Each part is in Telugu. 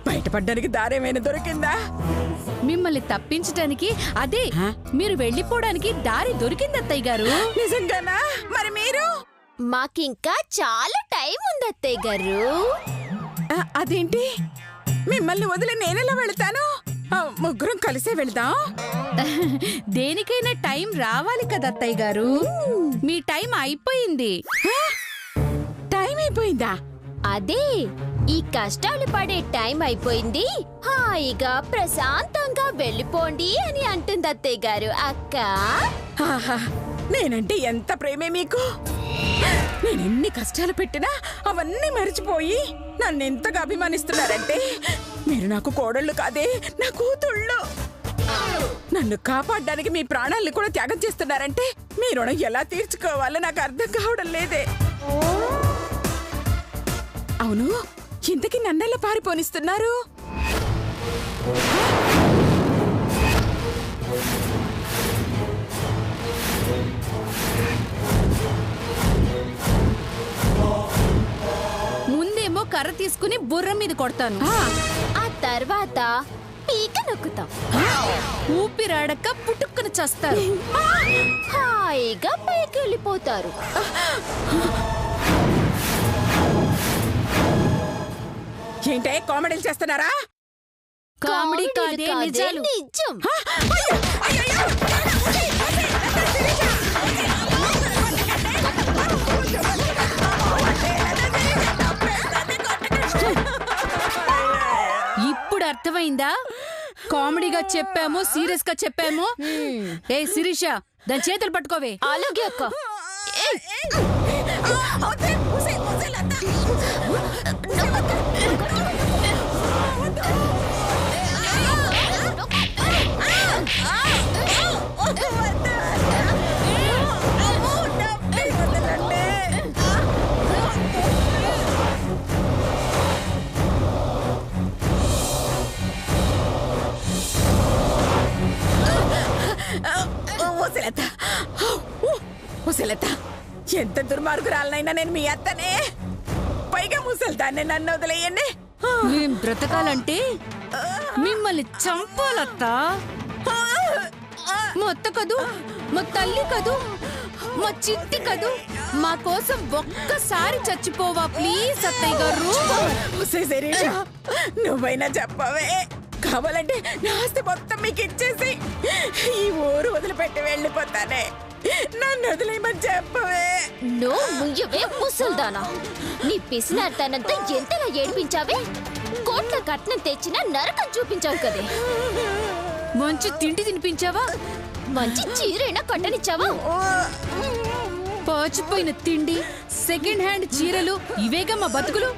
బయటపడ్డానికి దారేమైనా దొరికిందా? మిమ్మల్ని తప్పించటానికి అదే మీరు వెళ్ళిపోవడానికి దారి దొరికింది అత్తయ్య గారు. నిజంగానా? మరి మీరు? మాకింకా చాలా టైం ఉంది అత్తయ్య గారు. అదేంటి, మిమ్మల్ని వదిలి నేనెలా వెళ్తాను? ముగ్గురం కలిసే వెళ్దాం. దేనికైనా టైం రావాలి కదా అత్తయ్య గారు. మీ టైం అయిపోయింది. టైం అయిపోయిందా? అదే, ఈ కష్టాలు పడే టైం అయిపోయింది, హాయిగా ప్రశాంతంగా వెళ్ళిపోండి అని అంటుంది అత్తయ్య గారు. అక్క, నేనంటే ఎంత ప్రేమే మీకు. నేనెన్ని కష్టాలు పెట్టినా అవన్నీ మర్చిపోయి నన్ను ఎంతగా అభిమానిస్తున్నారంటే, మీరు నాకు కోడళ్ళు కాదే, నా కూతుళ్ళు. నన్ను కాపాడడానికి మీ ప్రాణాలను కూడా త్యాగం చేస్తున్నారంటే మీ రుణం ఎలా తీర్చుకోవాలో నాకు అర్థం కావడం లేదే. అవును, ఇంతకీ నన్నెలా పారిపోనిస్తున్నారు? ముందేమో కర్ర తీసుకుని బుర్ర మీద కొడతాను, ఆ తర్వాత పీక నొక్కుతాం. ఊపిరాడక పుట్టుక్కుని చస్తారు. హాయిగా పైకి వెళ్ళిపోతారు. ఏంటే కామెడీలు చేస్తున్నారా? కామెడీ కాదే, నిజాలు. నిజం. ఇప్పుడు అర్థమైందా? కామెడీగా చెప్పామో సీరియస్ గా చెప్పామో? ఏ శిరీష, దాని చేతులు పట్టుకోవే. అలాగే అక్క. ముసలత, ఎంత దుర్మార్గురాలనైనా నేను మీ అత్తనే. పైగా ముసలిదాన్ని, నన్ను వదిలేయండి. మేం బ్రతకాలంటే మిమ్మల్ని చంపాలత్తా. మా అత్త కదూ, మా తల్లి కదూ, మా చిట్టి కదూ, మా కోసం ఒక్కసారి చచ్చిపోవా ప్లీజ్ అత్తయ్య గారు. శిరీష, నువ్వైనా చెప్పవే. కావాలంటే నా ఆస్తి మొత్తం మీకు ఇచ్చేసి ఈ ఊరు వదిలిపెట్టి వెళ్ళిపోతానే. నన్ను వదిలేయమని చెప్పవే. నువ్వే ముసల్దానా, నీ పిసినార్తనంతా ఎంతలా ఏడిపించావే. కోట్ల కట్నం తెచ్చినా నరకం చూపించావు కదే. మంచి తిండి తినిపించావా? మంచి చీరైనా కట్టనిచ్చావా? పాచిపోయిన తిండి, సెకండ్ హ్యాండ్ చీరలు, ఇవేగా మా బతుకులు.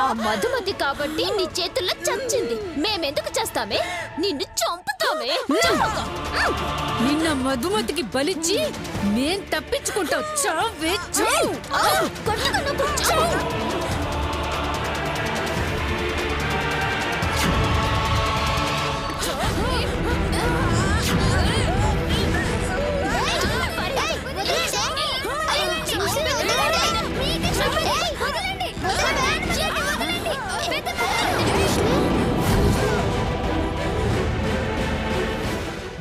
ఆ మధుమతి కాబట్టి నీ చేతుల్లో చచ్చింది. మేమెందుకు చేస్తామే? నిన్ను చంపుతామే. నిన్న మధుమతికి బలిచ్చి మేం తప్పించుకుంటావు. చావే చావు.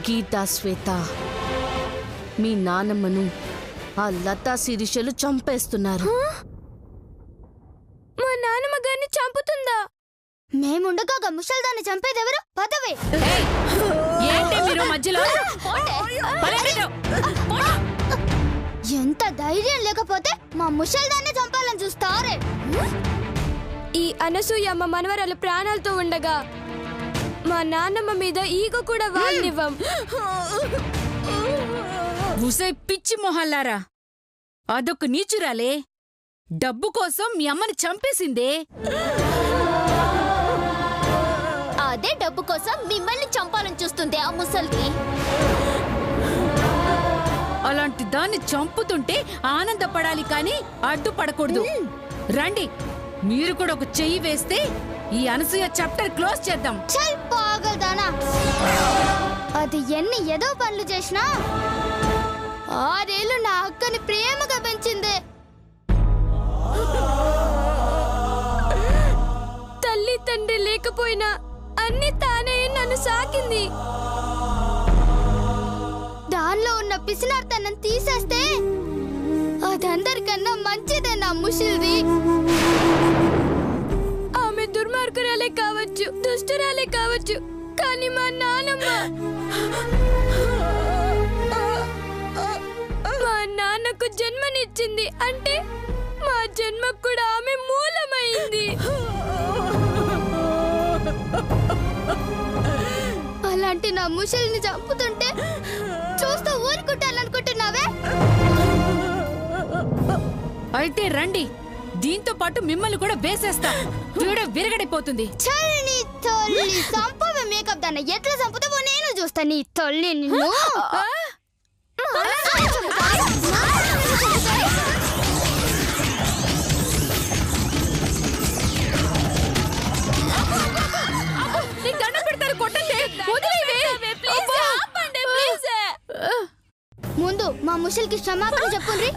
గీతా, శ్వేత, మీ నానమ్మను ఆ లతా శిరీషలు చంపేస్తున్నారు. మా నాన్నమ్మ గారిని చంపుతుందా? మేముండగా ముసల్దాన్ని చంపేదెవరు? పదవే. ఏంటి మీరు మధ్యలో? ఎంత ధైర్యం లేకపోతే మా ముసల్దాన్ని చంపాలని చూస్తారే. ఈ అనసూయమ్మ మనవరాలు ప్రాణాలతో ఉండగా మా నాన్నమ్మ మీద ఈగ కూడా వాళ్ళనివ్వం. ఉసై పిచ్చి మొహల్లారా, అదొక నీచురాలే. డబ్బు కోసం మీ అమ్మని చంపేసిందే. అదే డబ్బు కోసం మిమ్మల్ని చంపాలని చూస్తుంది ఆ ముసల్ది. అలాంటి దాన్ని చంపుతుంటే ఆనందపడాలి కానీ అడ్డుపడకూడదు. రండి, మీరు కూడా ఒక చెయ్యి వేస్తే ఈ అనసూయ చాప్టర్ క్లోజ్ చేద్దాం. చల్ పాగల్దానా. అది ఎన్ని ఏదో పనులు చేసినా 6 ఏళ్ళు నా అక్కని ప్రేమగా పెంచింది. తల్లి తండ్రి లేకపోయినా అన్ని తానే నన్ను సాకింది. దానిలో ఉన్న పిసినార్తనం తీసేస్తే అదందరికన్నా మంచిదే నా ముషిల్ది. ఆమె దుర్మార్గురాలే కావచ్చు, దుష్టురాలే కావచ్చు, కానీ మా నాన్నమ్మ మా నాన్నకు జన్మనిచ్చింది అంటే మా జన్మకు కూడా ఆమె మూలమైంది. అలాంటి నా ముషిల్ని చంపుతుంటే చూస్తూ ఊరుకుంటాననుకుంటున్నావే? అయితే రండి, దీంతో పాటు మిమ్మల్ని కూడా వేసేస్తా. వీడ విరగడిపోతుంది. చల్లి తల్లి సంపవ మేకప్ దాన్ని ఎట్లా చంపుతావో నేను చూస్తా. నీ తల్లి నిన్ను దండం పెడతారు, కొట్టండి, వదిలేవే. ముందు మా ముషిల్కి క్షమాపణ చెప్పుండ్రి.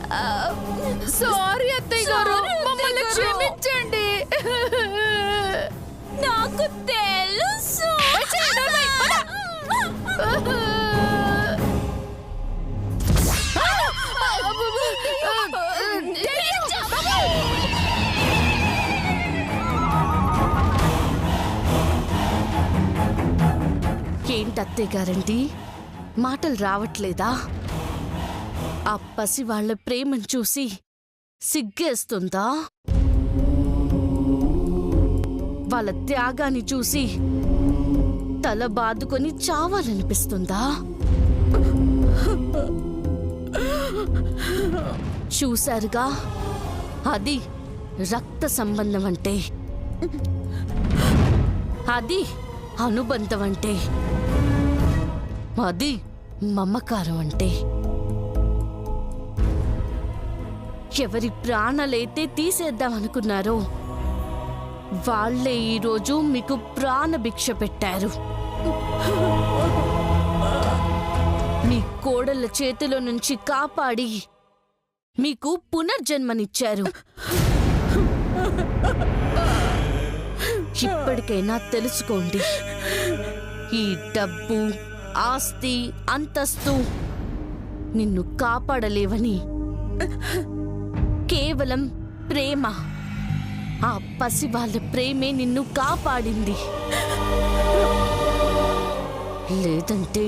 సారీ అత్తయ్య గారు, మమ్మల్ని క్షమించండి. నాకు తెలుసు. ఏంటి అత్తయ్య గారండి, మాటలు రావట్లేదా? ఆ పసి వాళ్ళ ప్రేమను చూసి సిగ్గేస్తుందా? వాళ్ళ త్యాగాన్ని చూసి తల బాదుకొని చావాలనిపిస్తుందా? చూశారుగా, అది రక్త సంబంధం అంటే, అది అనుబంధం అంటే, అది మమకారం అంటే. ఎవరి ప్రాణాలైతే తీసేద్దాం అనుకున్నారో వాళ్లే ఈరోజు మీకు ప్రాణభిక్ష పెట్టారు. మీ కోడళ్ళ చేతిలో నుంచి కాపాడి మీకు పునర్జన్మనిచ్చారు. ఇప్పటికైనా తెలుసుకోండి, ఈ డబ్బు, ఆస్తి, అంతస్తు నిన్ను కాపాడలేవని. కేవలం ప్రేమ, ఆ పసి వాళ్ళ ప్రేమే నిన్ను కాపాడింది. లేదంటే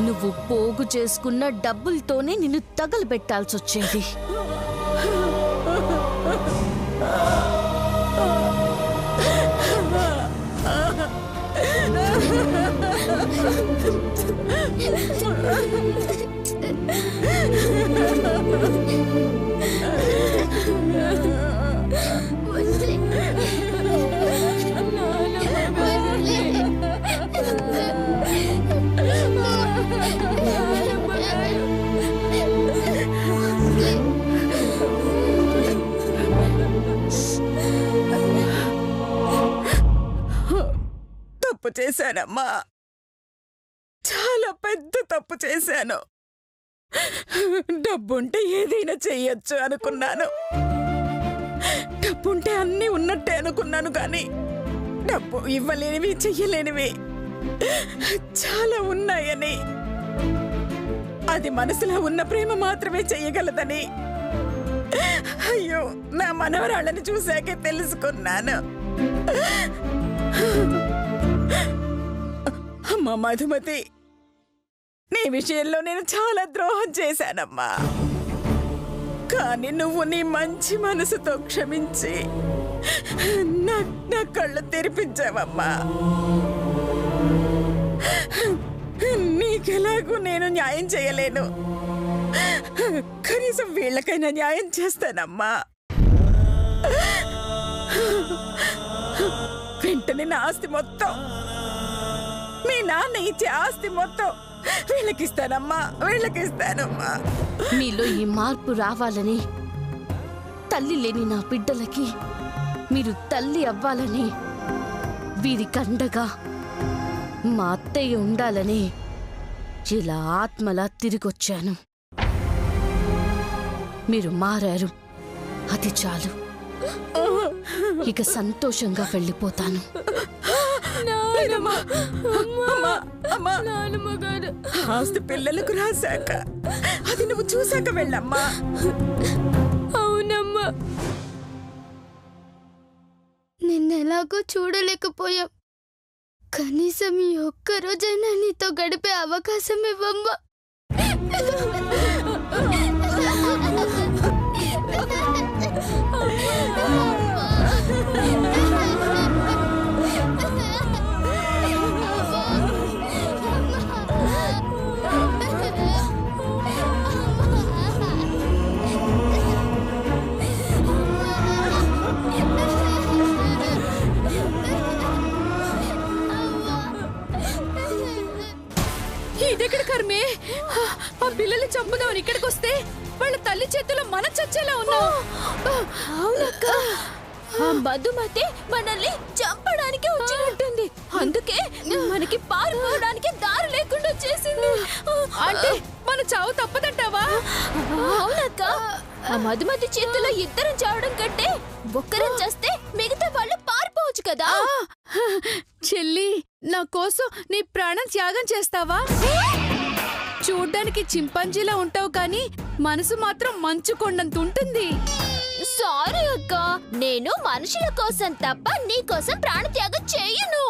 నువ్వు పోగు చేసుకున్న డబ్బులతోనే నిన్ను తగలబెట్టాల్సొచ్చేది. తప్పు చేశానమ్మా, చాలా పెద్ద తప్పు చేశాను. డబ్బుంటే ఏదైనా చెయ్యొచ్చు అనుకున్నాను. డబ్బుంటే అన్నీ ఉన్నట్టే అనుకున్నాను, కానీ డబ్బు ఇవ్వలేనివి, చెయ్యలేనివి చాలా ఉన్నాయని, అది మనసులో ఉన్న ప్రేమ మాత్రమే చెయ్యగలదని అయ్యో నా మనవరాళ్ళని చూశాకే తెలుసుకున్నాను. అమ్మా మధుమతి, నీ విషయంలో నేను చాలా ద్రోహం చేశానమ్మా. కానీ నువ్వు నీ మంచి మనసుతో క్షమించి నా కళ్ళు తెరిపించావమ్మా. నీకెలాగూ నేను న్యాయం చేయలేను, కనీసం వీళ్ళకైనా న్యాయం చేస్తానమ్మా. వెంటనే నా ఆస్తి మొత్తం, మీ నాన్న ఇచ్చే ఆస్తి మొత్తం వీళ్ళకిస్తానమ్మా, వీళ్ళకిస్తానమ్మా. మీలో ఈ మార్పు రావాలని, తల్లి లేని నా బిడ్డలకి మీరు తల్లి అవ్వాలని, వీరికండగా మా అత్తయ్య ఉండాలని ఇలా ఆత్మలా తిరిగొచ్చాను. మీరు మారారు, అది చాలు. ఇక సంతోషంగా వెళ్ళిపోతాను. ఆస్తి పిల్లలకు రాశాక అది నువ్వు చూశాక వెళ్ళమ్మా. అవునమ్మా. నిన్నెలాగో చూడలేకపోయాం. కనీసం ఈ ఒక్కరోజైనా నీతో గడిపే అవకాశం ఇవ్వమ్మా. ఇదెక్కడ కర్మే? ఆ పిల్లల్ని చంపుదామని ఇక్కడికి వస్తే వాళ్ళ తల్లి చేతిలో మనం చచ్చేలా ఉన్నాం. అవునక్క, ఆ మధుమతి మనల్ని చంపడానికి వచ్చినట్టుంది. అందుకే మనకి పారిపోవడానికి దారి లేకుండా చేసింది. అంటే మన చావు తప్పదంటావా? అవునక్క, ఆ మధుమతి చేతిలో ఇద్దరం చావడం కంటే ఒక్కరం చేస్తే మిగతా వాళ్ళు పారిపోవచ్చు కదా. చెల్లి, నా కోసం నీ ప్రాణం త్యాగం చేస్తావా? చూడ్డానికి చింపాంజీలా ఉంటావు కానీ మనసు మాత్రం మంచు కొండంత ఉంటుంది. సారీ అక్క, నేను మనుషుల కోసం తప్ప నీ కోసం ప్రాణత్యాగం చేయను.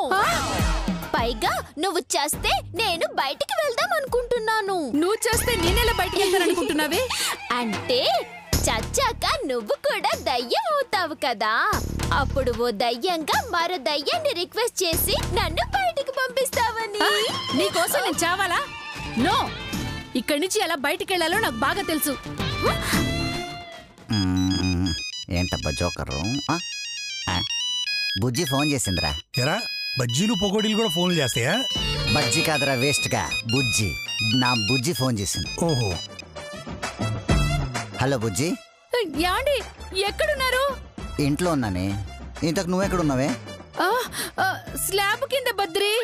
పైగా నువ్వు చేస్తే నేను బయటికి వెళ్దాం అనుకుంటున్నాను. నువ్వు చేస్తే నేనెలా బయటికి వెళ్తాననుకుంటున్నావే? అంటే చచ్చాక నువ్వు కూడా దయ్యం అవుతావు కదా. అప్పుడు ఓ దయ్యంగా మరో దయ్యాన్ని రిక్వెస్ట్ చేసి నన్ను బయటికి పంపిస్తావని. నీకోసం నేను చావాలా? నో, ఇక్కడి నుంచి ఎలా బయటికి వెళ్లాలో నాకు బాగా తెలుసు. ఏంటబ్బా జోకరు? బుజ్జి ఫోన్ చేసిందిరా. ఎరా బజ్జీలు పొగోడీలు కూడా ఫోన్లు చేస్తాయా? బజ్జి కాదురా, వేస్ట్ గా బుజ్జి. నా బుజ్జి ఫోన్ చేసింది. ఓహో. హలో బుజ్జి. యాండి, ఎక్కడున్నారు? ఇంట్లో ఉన్నానే. ఇంతకు నువ్వెక్కడున్నావే? స్లాబ్ కింద బద్రి.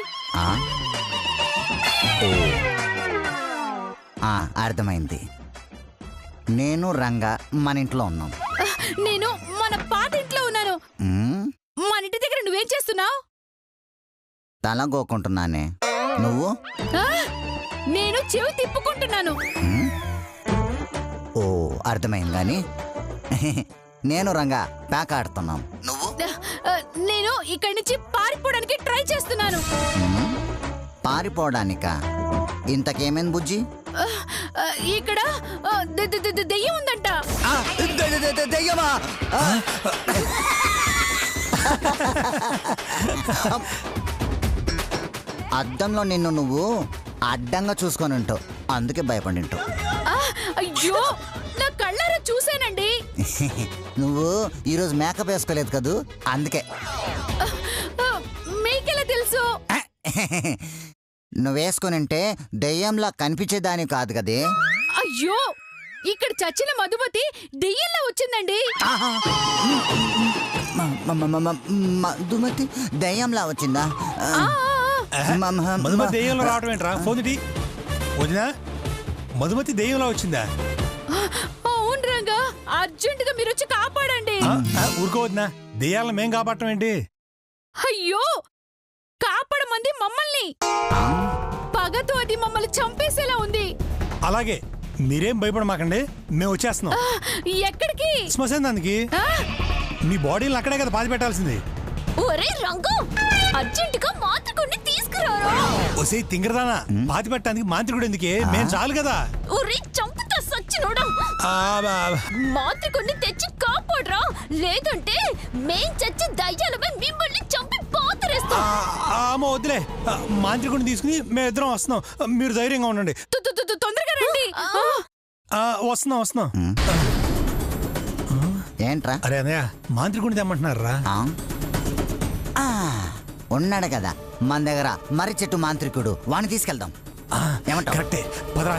అర్థమైంది. నేను రంగా మన ఇంట్లో ఉన్నాం. నేను మన పాత ఇంట్లో ఉన్నాను. మన ఇంటి దగ్గర నువ్వేం చేస్తున్నావు? తల గోకుంటున్నానే. నువ్వు? నేను చెవి తిప్పుకుంటున్నాను. ఓ, అర్థమైంది. కానీ నేను రంగా ప్యాక్ ఆడుతున్నాం. నువ్వు? నేను ఇక్కడి నుంచి పారిపోవడానికి ట్రై చేస్తున్నాను. పారిపోవడానికా? ఇంతకేమైంది బుజ్జి? ఇక్కడ దెయ్యం ఉందంట. దెయ్యమా? అద్దంలో నిన్ను నువ్వు అడ్డంగా చూసుకొని ఉంటావు, అందుకే భయపడి ఉంటావు. అయ్యో, నా కళ్ళారా చూసానండి. నువ్వు ఈరోజు మేకప్ వేసుకోలేదు కదూ, అందుకే. మీకెలా తెలుసు? నువ్వు వేసుకొని ఉంటే దెయ్యంలా కనిపించేదాని కాదు కదే. అయ్యో, ఇక్కడ చచ్చిన మధుమతి దెయ్యంలా వచ్చిందండి. మధుమతి దెయ్యంలా వచ్చిందా? మధుమతి దెయ్యంలో రావడం ఏంట్రా? ఫోన్ వదినా, మధుమతి దెయ్యంలో వచ్చిందా? అవును రంగా, అర్జెంటుగా మీరు వచ్చి కాపాడండి. ఊరుకోవద్దునా, దెయ్యాలను మేం కాపాడటం ఏంటి? అయ్యో, కాపాడమంది మమ్మల్ని. పగతో అది మమ్మల్ని చంపేసేలా ఉంది. అలాగే, మీరేం భయపడమాకండి, మేము వచ్చేస్తున్నాం. ఎక్కడికి? శ్మశానానికి. మీ బాడీని అక్కడే కదా పాతి పెట్టాల్సింది. ఒరే రంగు, అర్జెంటుగా మాంత్రికుడిని తీసుకురారా. ఒసే తింగరదానా, పాతి పెట్టడానికి మాంత్రికుడు ఎందుకే? మేము చాలు కదా. ఒరే చంపుతా సచ్చినోడా, మాంత్రికుడిని తెచ్చి కాపాడరా, లేదంటే మేం చచ్చి దయ్యాలపై మిమ్మల్ని చంపి పాతరేస్తాం. వద్దులే, మాంత్రికుడిని తీసుకుని మేము ఇద్దరం వస్తున్నాం. మీరు ధైర్యంగా ఉండండి. తొందరగా రండి. వస్తున్నాం. ఏంట్రా? అరే అన్నయ్య, మాంత్రికుడిని తెమ్మంటున్నారా? ఉన్నాడు కదా మన దగ్గర మర్రి చెట్టు మాంత్రికుడు, వాణ్ణి తీసుకెళ్దాం. ఏమంటావ్? కరెక్టే, పదరా.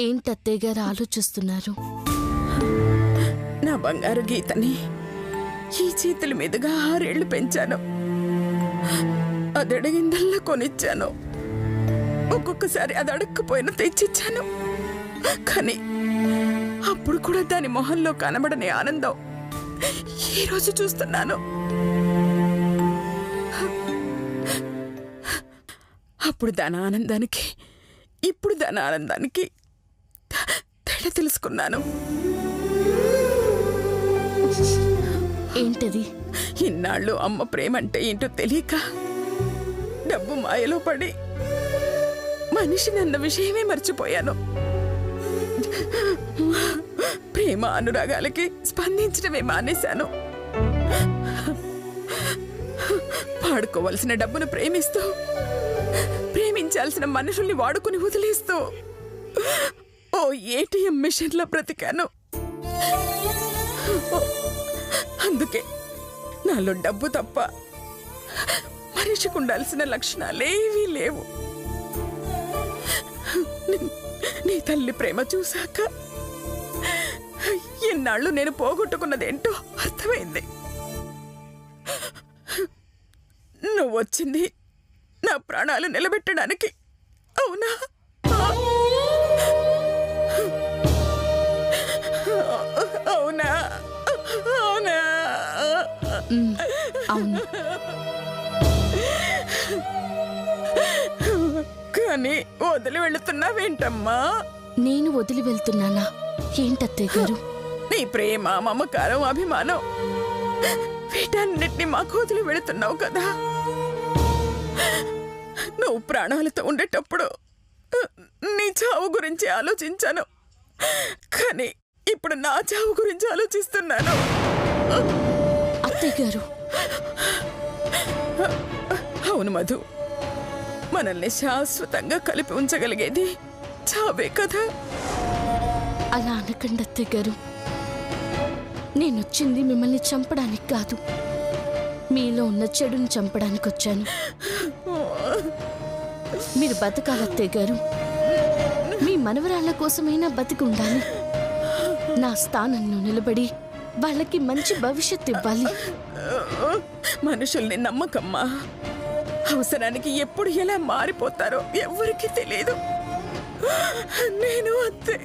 ఏంటత్తయ్య గారు ఆలోచిస్తున్నారు? నా బంగారు గీతని ఈ చేతుల మీదుగా 6 ఏళ్లు పెంచాను. అది అడిగిందల్లా కొనిచ్చాను. ఒక్కొక్కసారి అది అడగకపోయినా తెచ్చిచ్చాను. కానీ అప్పుడు కూడా దాని మొహంలో కనబడని ఆనందం ఈ రోజు చూస్తున్నాను. అప్పుడు దాని ఆనందానికి ఇప్పుడు దాని ఆనందానికి తేడా తెలుసుకున్నాను. ఏంటది? ఇన్నాళ్ళు అమ్మ ప్రేమ అంటే ఏంటో తెలియక డబ్బు మాయలో పడి మనిషిని అన్న విషయమే మర్చిపోయాను. ప్రేమ అనురాగాలకి స్పందించడమే మానేశాను. వాడుకోవలసిన డబ్బును ప్రేమిస్తూ ప్రేమించాల్సిన మనుషుల్ని వాడుకుని వదిలేస్తూ ఓ ఏటీఎం మిషన్లో బ్రతికాను. అందుకే నాలో డబ్బు తప్ప మనిషికి ఉండాల్సిన లక్షణాలేవీ లేవు. నీ తల్లి ప్రేమ చూశాక ఎన్నాళ్ళు నేను పోగొట్టుకున్నదేంటో అర్థమైంది. నువ్వు వచ్చింది నా ప్రాణాలు నిలబెట్టడానికి, అవునా? అవునా? అవునా? అవును. కానీ వదిలి వెళుతున్నావేంటమ్మా? నేను వదిలి వెళ్తున్నానా? ఏంటత్తయ్య గారు? నీ ప్రేమ, మమకారం, అభిమానం వీటన్నిటిని మాకు వదిలి వెళుతున్నావు కదా. నువ్వు ప్రాణాలతో ఉండేటప్పుడు నీ చావు గురించి ఆలోచించాను. కానీ ఇప్పుడు నా చావు గురించి ఆలోచిస్తున్నాను. అత్తయ్య గారు. అవును మధు, మనల్ని శాశ్వతంగా కలిపి ఉంచగలిగేది చావే కదా. అలా అనకండి అత్తయ్య గారు. నేనొచ్చింది మిమ్మల్ని చంపడానికి కాదు, మీలో ఉన్న చెడుని చంపడానికి వచ్చాను. మీరు బతకాలి అత్తయ్య గారు. మీ మనవరాళ్ల కోసమైనా బతికి ఉండాలి. నా స్థానంలో నిలబడి వాళ్ళకి మంచి భవిష్యత్తు ఇవ్వాలి. మనుషుల్ని నమ్మకమ్మా. అవసరానికి ఎప్పుడు ఎలా మారిపోతారో ఎవరికి తెలియదు. నేను అంతే.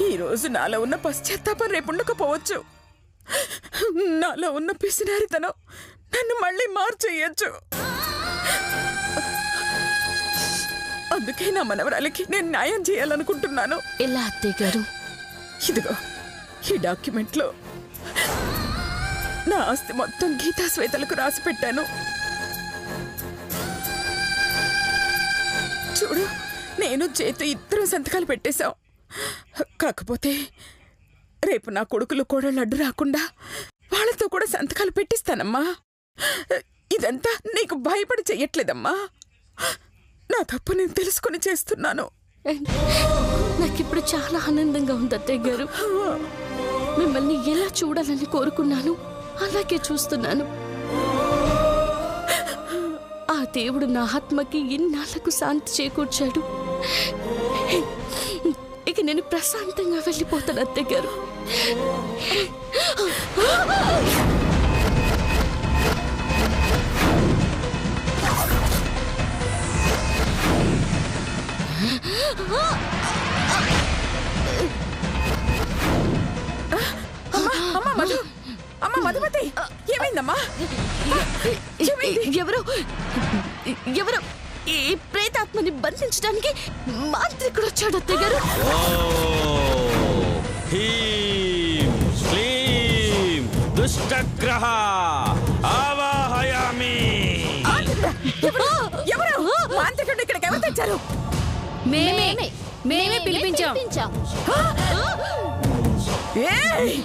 ఈరోజు నాలో ఉన్న పశ్చాత్తాపం రేపు ఉండకపోవచ్చు. నాలో ఉన్న పిసినారితనం నన్ను మళ్ళీ మార్చేయచ్చు. అందుకే నా మనవరాలికి నేను న్యాయం చేయాలనుకుంటున్నాను. ఎలా అత్తయ్య గారు? ఇదిగో ఈ డాక్యుమెంట్లో నా ఆస్తి మొత్తం గీతా శ్వేతలకు రాసి పెట్టాను. చూడు, నేను చేతు ఇద్దరు సంతకాలు పెట్టేశాం. కాకపోతే రేపు నా కొడుకులు కూడా లడ్డు రాకుండా వాళ్ళతో కూడా సంతకాలు పెట్టిస్తానమ్మా. ఇదంతా నీకు భయపడి చెయ్యట్లేదమ్మా. నా తప్పు నేను తెలుసుకుని చేస్తున్నాను. నాకిప్పుడు చాలా ఆనందంగా ఉంది అత్తయ్య గారు. మిమ్మల్ని ఎలా చూడాలని కోరుకున్నాను అలాగే చూస్తున్నాను. ఆ దేవుడు నా ఆత్మకి ఇన్నాళ్లకు శాంతి చేకూర్చాడు. ఇక నేను ప్రశాంతంగా వెళ్ళిపోతాను అత్తయ్య గారు. అమ్మా మధుమతి, ఏమైందమ్మా? ఎవరో ఈ ప్రేతాత్మని బంధించడానికి మాంత్రికుడు వచ్చాడు అత్తయ్య గారు. దుష్టగ్రహ ఆవాహయామి. ఎవరు మాంత్రికుడు ఇక్కడికి ఎవరు తెచ్చారు? మేమే పిలిపించాం. ఏయ్!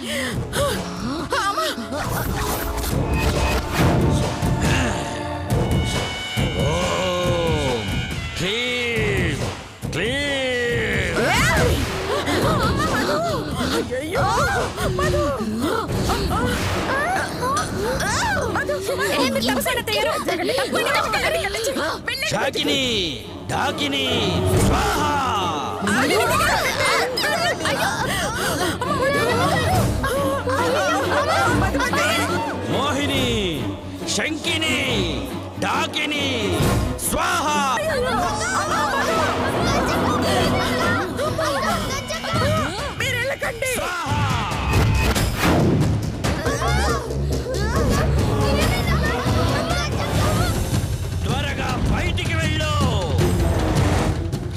క్లీం క్లీం. అయ్యయ్యో! మధు! శాకిని డాకిని స్వాహా. మోహిని, శంకిని, డాకిని, స్వాహ. మీరు వెళ్ళకండి. త్వరగా బయటికి వెళ్ళు.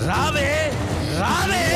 రావే రావే.